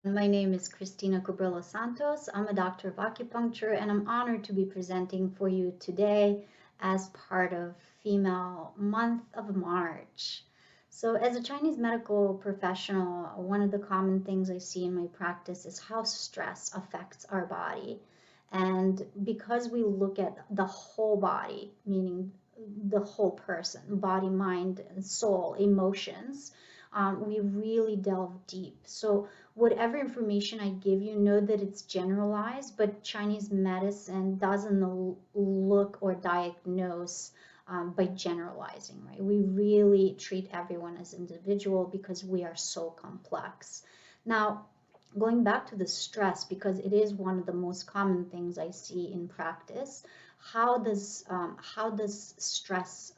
My name is Cristina Cabrillo Santos. I'm a doctor of acupuncture, and I'm honored to be presenting for you today as part of Female Month of March. So, as a Chinese medical professional, one of the common things I see in my practice is how stress affects our body. And because we look at the whole body, meaning the whole person, body, mind, and soul, emotions, we really delve deep. So, whatever information I give you, know that it's generalized, but Chinese medicine doesn't look or diagnose by generalizing, right? We really treat everyone as individual because we are so complex. Now, going back to the stress, because it is one of the most common things I see in practice, how does stress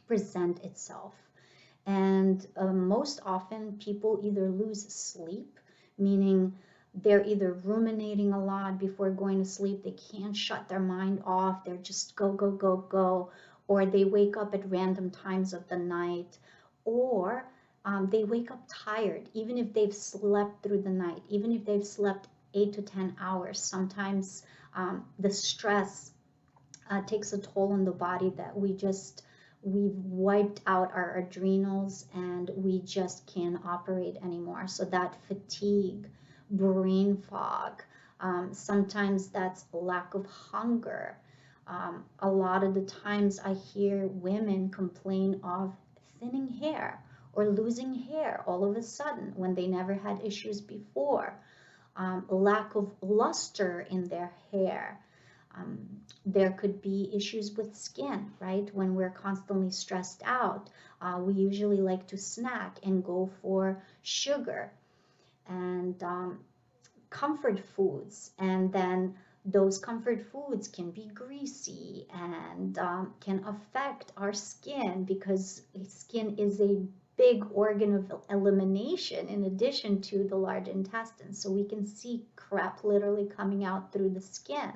present itself? And most often, people either lose sleep, meaning they're either ruminating a lot before going to sleep, they can't shut their mind off, they're just go, go, go, go, or they wake up at random times of the night, or they wake up tired, even if they've slept through the night, even if they've slept 8 to 10 hours. Sometimes the stress takes a toll on the body that we've wiped out our adrenals and we just can't operate anymore. So that fatigue, brain fog, sometimes that's lack of hunger. A lot of the times I hear women complain of thinning hair or losing hair all of a sudden when they never had issues before. Lack of luster in their hair. Um, there could be issues with skin, right? When we're constantly stressed out, we usually like to snack and go for sugar and comfort foods. And then those comfort foods can be greasy and can affect our skin because skin is a big organ of elimination in addition to the large intestine. So we can see crap literally coming out through the skin.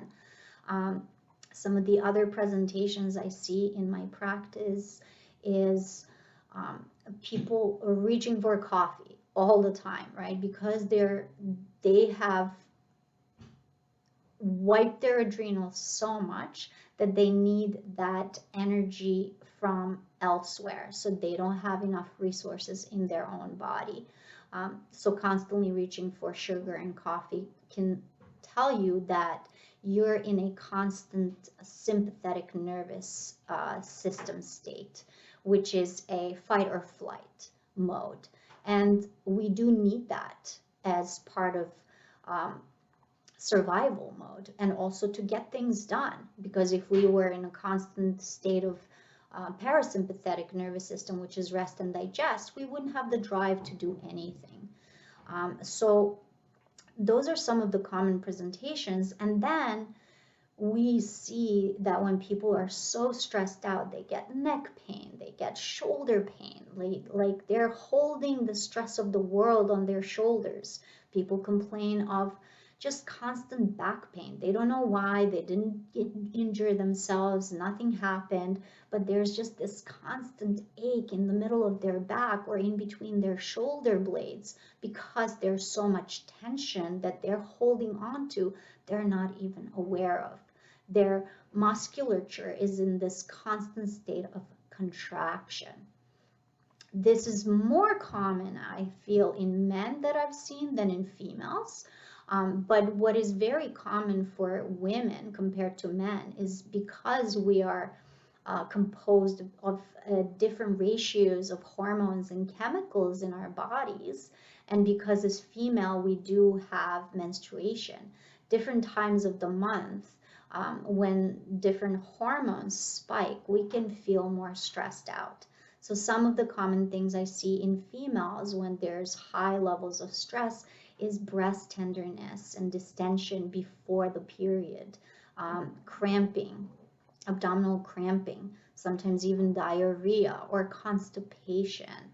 Um, some of the other presentations I see in my practice is um, people are reaching for coffee all the time, right? Because they have wiped their adrenals so much that they need that energy from elsewhere. So they don't have enough resources in their own body. So constantly reaching for sugar and coffee can tell you that you're in a constant sympathetic nervous system state, which is a fight or flight mode. And we do need that as part of um, survival mode and also to get things done. Because if we were in a constant state of parasympathetic nervous system, which is rest and digest, we wouldn't have the drive to do anything. So those are some of the common presentations. And then we see that when people are so stressed out, they get neck pain, they get shoulder pain, like they're holding the stress of the world on their shoulders. People complain of just constant back pain. They don't know why, they didn't injure themselves, nothing happened, but there's just this constant ache in the middle of their back or in between their shoulder blades because there's so much tension that they're holding on to, they're not even aware of. Their musculature is in this constant state of contraction. This is more common, I feel, in men that I've seen than in females. But what is very common for women compared to men is because we are composed of different ratios of hormones and chemicals in our bodies, and because as female we do have menstruation, different times of the month, when different hormones spike, we can feel more stressed out. So some of the common things I see in females when there's high levels of stress is breast tenderness and distension before the period, cramping, abdominal cramping, sometimes even diarrhea or constipation.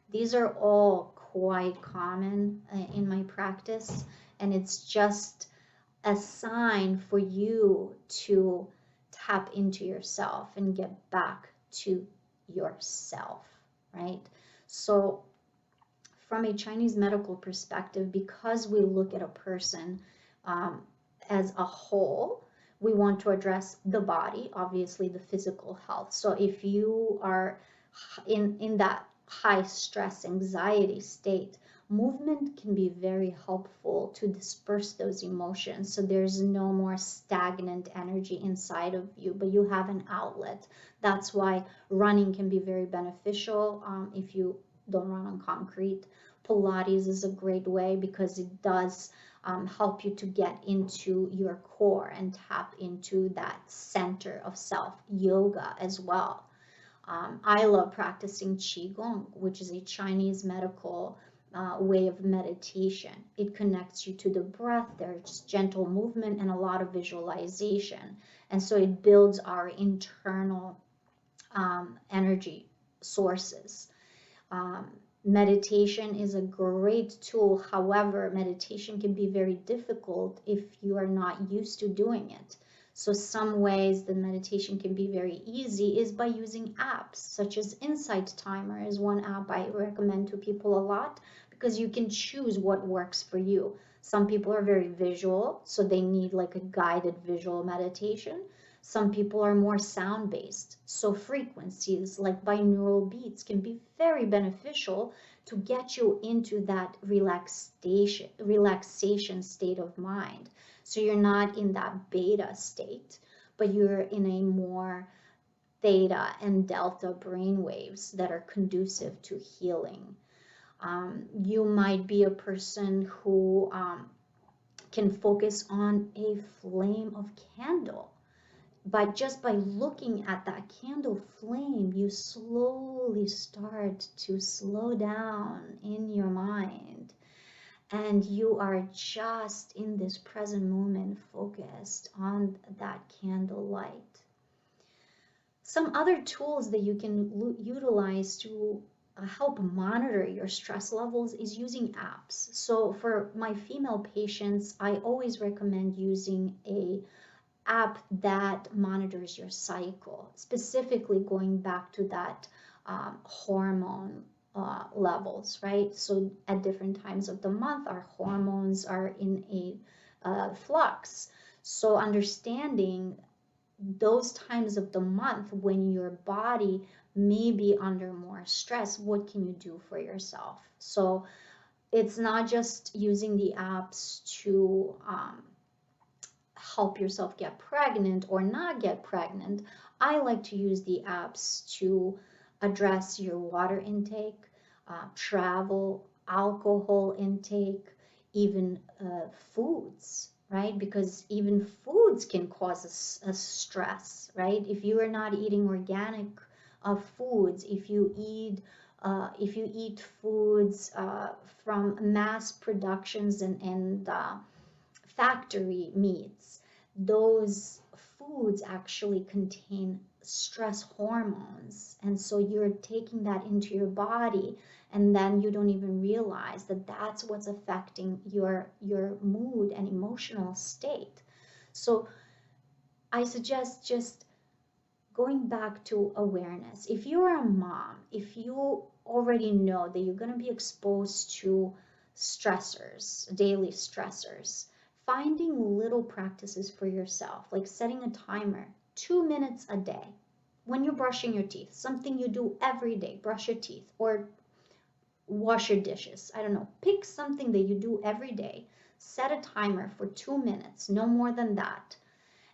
These are all quite common in my practice, and it's just a sign for you to tap into yourself and get back to yourself, right? So from a Chinese medical perspective, because we look at a person as a whole, we want to address the body, obviously the physical health. So if you are in that high stress anxiety state, movement can be very helpful to disperse those emotions, so there's no more stagnant energy inside of you, but you have an outlet. That's why running can be very beneficial if you don't run on concrete. Pilates is a great way because it does help you to get into your core and tap into that center of self. Yoga as well. I love practicing Qigong, which is a Chinese medical way of meditation. It connects you to the breath. There's gentle movement and a lot of visualization. And so it builds our internal energy sources. Meditation is a great tool. However, meditation can be very difficult if you are not used to doing it. So some ways that meditation can be very easy is by using apps, such as Insight Timer is one app I recommend to people a lot, because you can choose what works for you. Some people are very visual, so they need like a guided visual meditation. Some people are more sound-based, so frequencies like binaural beats can be very beneficial to get you into that relaxation state of mind. So you're not in that beta state, but you're in a more theta and delta brain waves that are conducive to healing. You might be a person who can focus on a flame of candle. But just by looking at that candle flame, you slowly start to slow down in your mind. And you are just in this present moment focused on that candle light. Some other tools that you can utilize to help monitor your stress levels is using apps. So for my female patients, I always recommend using a app that monitors your cycle, specifically going back to that hormone levels, right? So at different times of the month, our hormones are in a flux. So understanding those times of the month when your body may be under more stress, what can you do for yourself? So it's not just using the apps to help yourself get pregnant or not get pregnant. I like to use the apps to address your water intake, travel, alcohol intake, even foods, right? Because even foods can cause a stress, right? If you are not eating organic foods, if you eat foods from mass productions and factory meats, those foods actually contain stress hormones, and so you're taking that into your body, and then you don't even realize that that's what's affecting your mood and emotional state. So I suggest just going back to awareness. If you are a mom, if you already know that you're going to be exposed to stressors, daily stressors, finding little practices for yourself, like setting a timer, 2 minutes a day. When you're brushing your teeth, something you do every day, brush your teeth or wash your dishes. I don't know, pick something that you do every day, set a timer for 2 minutes, no more than that,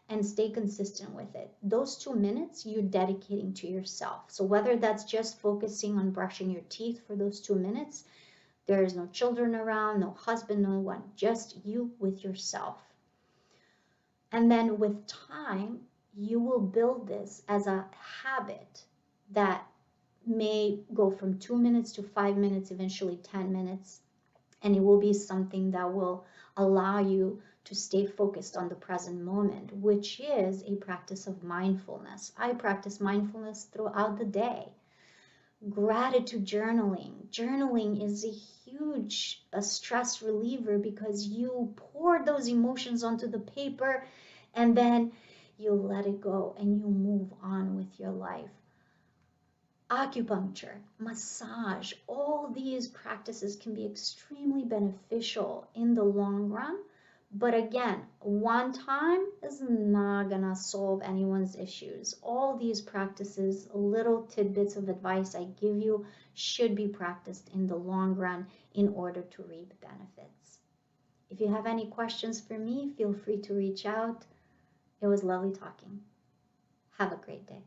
and stay consistent with it. Those 2 minutes you're dedicating to yourself. So whether that's just focusing on brushing your teeth for those 2 minutes, there is no children around, no husband, no one, just you with yourself. And then with time, you will build this as a habit that may go from 2 minutes to 5 minutes, eventually 10 minutes. And it will be something that will allow you to stay focused on the present moment, which is a practice of mindfulness. I practice mindfulness throughout the day. Gratitude journaling. Journaling is a huge stress reliever because you pour those emotions onto the paper and then you let it go and you move on with your life. Acupuncture, massage, all these practices can be extremely beneficial in the long run. But again, one time is not gonna solve anyone's issues. All these practices, little tidbits of advice I give you, should be practiced in the long run in order to reap benefits. If you have any questions for me, feel free to reach out. It was lovely talking. Have a great day.